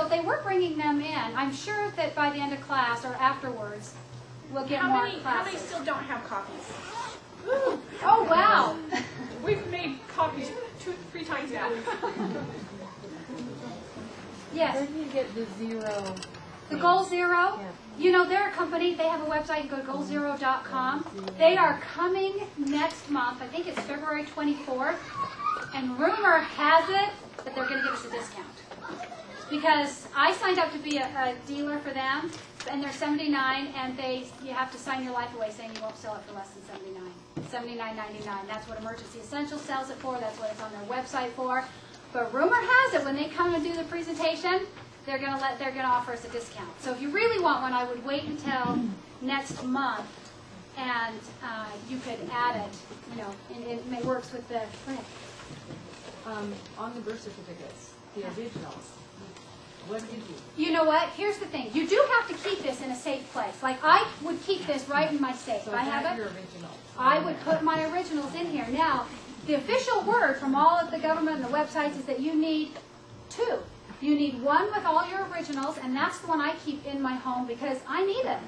they were bringing them in. I'm sure that by the end of class or afterwards, we'll get more classes. How many still don't have copies? Oh, wow. We've made copies 2-3 times now. Yes. Where do you get the zero? The Goal Zero? Yeah. You know, they're a company, they have a website, you go to goalzero.com. They are coming next month, I think it's February 24th, and rumor has it that they're going to give us a discount. Because I signed up to be a dealer for them, and they're $79, and you have to sign your life away saying you won't sell it for less than $79.99. That's what Emergency Essentials sells it for, that's what it's on their website for. But rumor has it when they come and do the presentation, they're going to offer us a discount. So if you really want one, I would wait until next month, and you could add it. You know, and it works with the. Go ahead. On the birth certificates, the originals. What do you do? You know what? Here's the thing. You do have to keep this in a safe place. Like I would keep this right in my safe. So I have it. your original. I would put my originals in here. Now, the official word from all of the government and the websites is that you need 2. You need one with all your originals, and that's the one I keep in my home because I need it.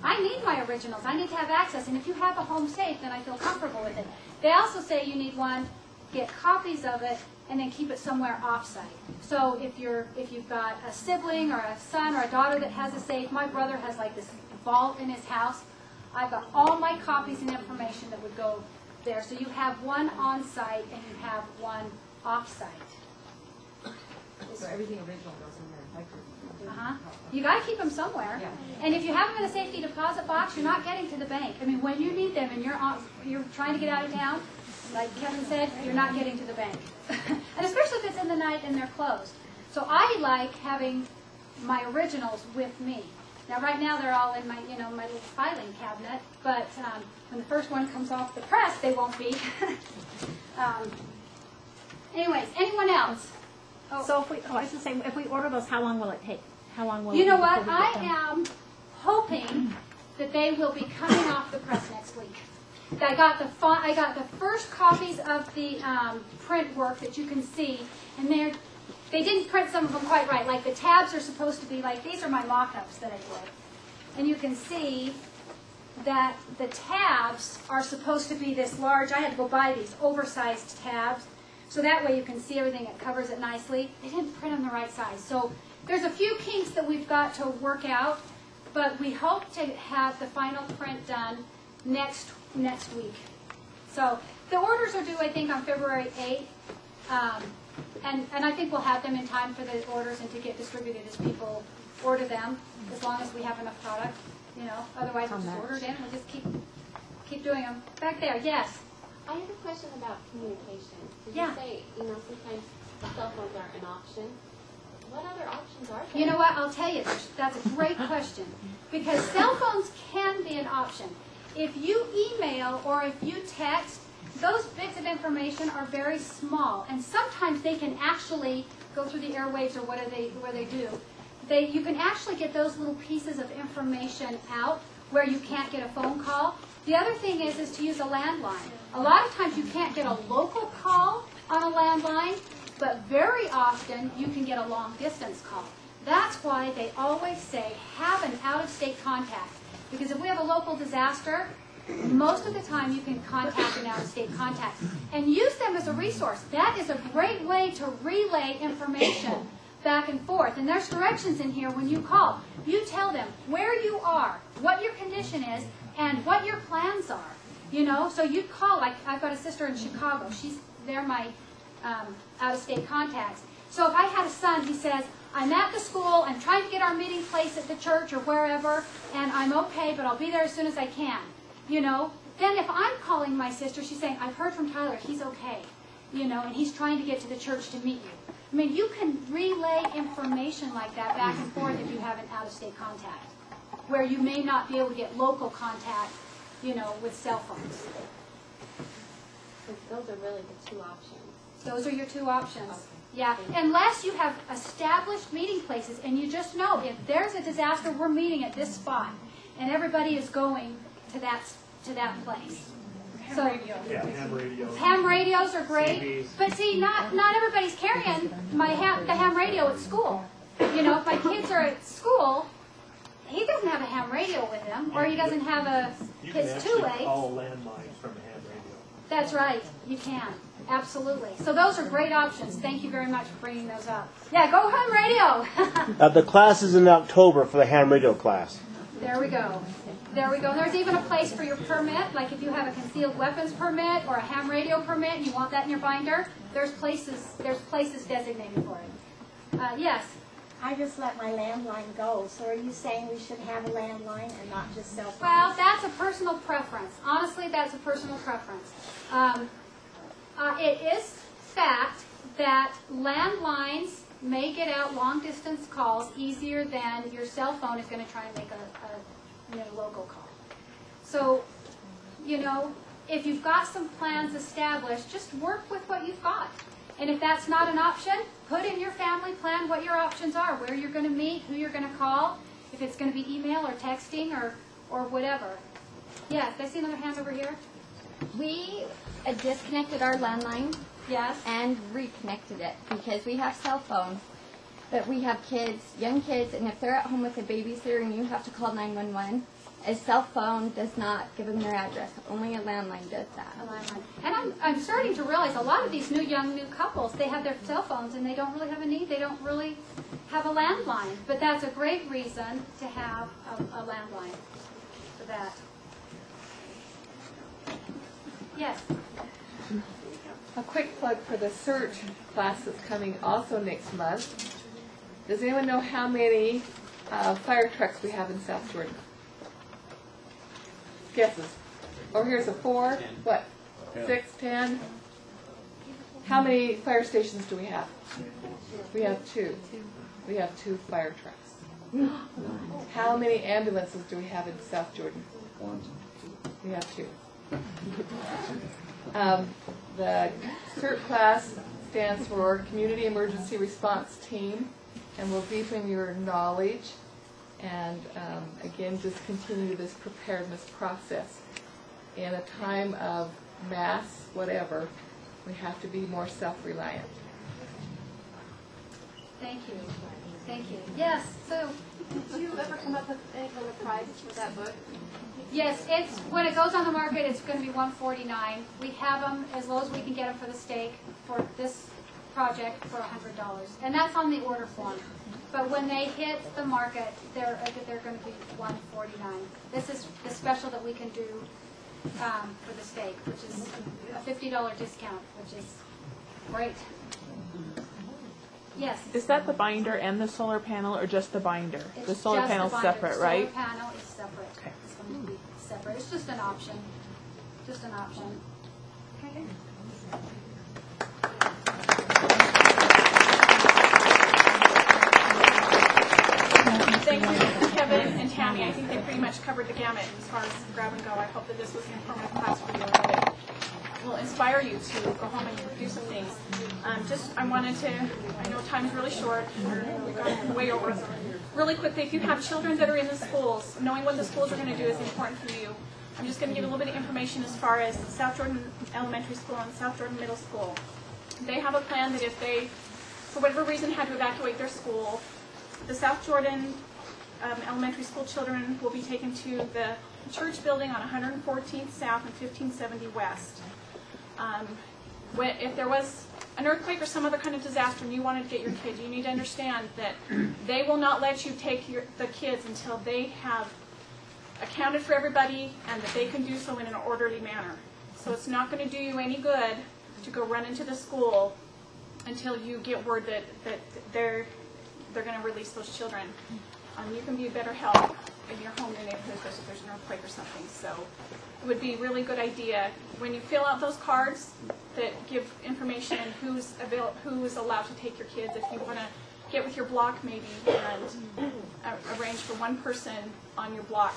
I need my originals. I need to have access, and if you have a home safe, then I feel comfortable with it. They also say you need one, get copies of it, and then keep it somewhere off-site. So if you've got a sibling or a son or a daughter that has a safe, my brother has like this vault in his house. I've got all my copies and information that would go there. So you have one on-site and you have one off-site. So everything original goes in there. You got to keep them somewhere. Yeah. And if you have them in a safety deposit box, you're not getting to the bank. I mean, when you need them and you're trying to get out of town, like Kevin said, you're not getting to the bank. And especially if it's in the night and they're closed. So I like having my originals with me. Now, right now they're all in my, my little filing cabinet. But when the first one comes off the press, they won't be. Anyways, anyone else? Oh. So if we order those, how long will it take? How long will it You know take what? before we get them? I am hoping that they will be coming off the press next week. I got the first copies of the print work that you can see, and they didn't print some of them quite right. Like the tabs are supposed to be like, these are my mock-ups that I did. And you can see that the tabs are supposed to be this large. I had to go buy these oversized tabs. So that way you can see everything, it covers it nicely. They didn't print them the right size. So there's a few kinks that we've got to work out, but we hope to have the final print done next week. So the orders are due, I think, on February 8th. And I think we'll have them in time for the orders and to get distributed as people order them, as long as we have enough product. Otherwise we'll just order it in. We'll just keep doing them. Back there, yes. I have a question about communication. Did Yeah. you say, sometimes cell phones aren't an option? What other options are there? You know what? I'll tell you. That's a great question. Because cell phones can be an option. If you email or if you text, those bits of information are very small. And sometimes they can actually go through the airwaves or where they do. You can actually get those little pieces of information out where you can't get a phone call. The other thing is to use a landline. A lot of times you can't get a local call on a landline, but very often you can get a long distance call. That's why they always say have an out-of-state contact. Because if we have a local disaster, most of the time you can contact an out-of-state contact. And use them as a resource. That is a great way to relay information back and forth. And there's directions in here when you call. You tell them where you are, what your condition is, and what your plans are. So you call, like I've got a sister in Chicago. They're my out-of-state contacts. So if I had a son, he says, I'm at the school, I'm trying to get our meeting place at the church or wherever, and I'm okay, but I'll be there as soon as I can. Then if I'm calling my sister, she's saying, I've heard from Tyler, he's okay. And he's trying to get to the church to meet you. I mean, you can relay information like that back and forth if you have an out-of-state contact, where you may not be able to get local contact, with cell phones. Those are really the 2 options. Those are your 2 options. Okay. Yeah, unless you have established meeting places and you just know if there's a disaster, we're meeting at this spot, and everybody is going to that place. Ham radios. Ham radios are great, CBs. but see, not everybody's carrying the ham radio at school. You know, if my kids are at school, he doesn't have a ham radio with him, or he doesn't have his two-way. Call landlines from a ham radio. That's right, you can. Absolutely. So those are great options. Thank you very much for bringing those up. Yeah, go ham radio. The class is in October for the ham radio class. There we go. There we go. And there's even a place for your permit, like if you have a concealed weapons permit or a ham radio permit and you want that in your binder, there's places designated for it. Yes? I just let my landline go. So are you saying we should have a landline and not just cell phones? Well, that's a personal preference. Honestly, that's a personal preference. It is fact that landlines may get out long-distance calls easier than your cell phone is going to try and make a local call. So, you know, if you've got some plans established, just work with what you've got. And if that's not an option, put in your family plan what your options are, where you're going to meet, who you're going to call, if it's going to be email or texting or whatever. Yes, I see another hand over here. We disconnected our landline Yes. and reconnected it because we have cell phones, but we have kids, young kids, and if they're at home with a babysitter and you have to call 911, a cell phone does not give them their address. Only a landline does that. A landline. And I'm starting to realize a lot of these new couples, they have their cell phones and they don't really have a need. They don't really have a landline. But that's a great reason to have a landline for that. Yes. A quick plug for the search class that's coming also next month. Does anyone know how many fire trucks we have in South Jordan? Guesses. Oh, here's a 4. What? 6, 10? How many fire stations do we have? We have 2. We have 2 fire trucks. How many ambulances do we have in South Jordan? 1. We have 2. The CERT class stands for Community Emergency Response Team, and will deepen your knowledge and, again, just continue this preparedness process. In a time of mass, whatever, we have to be more self-reliant. Thank you. Thank you. Yes, so. Did you ever come up with any kind of price for that book? Yes, it's when it goes on the market, it's going to be $149. We have them as low as we can get them for the stake for this project for $100, and that's on the order form. But when they hit the market, they're going to be $149. This is the special that we can do for the stake, which is a $50 discount, which is great. Yes. Is that the binder and the solar panel, or just the binder? It's the solar just panel's the binder. separate, the right? Solar panel is separate. Okay. It's going to be separate. It's just an option. Just an option. Okay. Thank you, Kevin and Tammy. I think they pretty much covered the gamut as far as grab and go. I hope that this was an informative class for you and that it will inspire you to go home and do some things. I wanted to, I know time's really short, we got way over. Really quickly, if you have children that are in the schools, knowing what the schools are going to do is important for you. I'm just going to give a little bit of information as far as South Jordan Elementary School and South Jordan Middle School. They have a plan that if they, for whatever reason, had to evacuate their school, the South Jordan Elementary School children will be taken to the church building on 114th South and 1570 West. If there was an earthquake or some other kind of disaster and you wanted to get your kids, you need to understand that they will not let you take the kids until they have accounted for everybody and that they can do so in an orderly manner. So it's not going to do you any good to go run into the school until you get word that they're going to release those children. You can be a better help in your home, your neighborhood, especially if there's an earthquake or something. So it would be a really good idea when you fill out those cards that give information who's allowed to take your kids. If you want to get with your block maybe and arrange for one person on your block,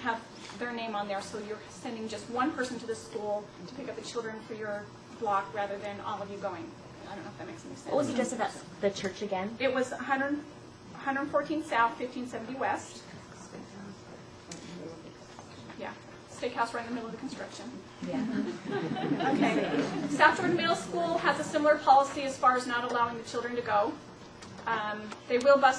have their name on there, so you're sending just one person to the school to pick up the children for your block rather than all of you going. I don't know if that makes any sense. What was the address of that, the church again? It was 114 South, 1570 West. Yeah, steakhouse right in the middle of the construction. Yeah. Okay. South Jordan Middle School has a similar policy as far as not allowing the children to go. They will bus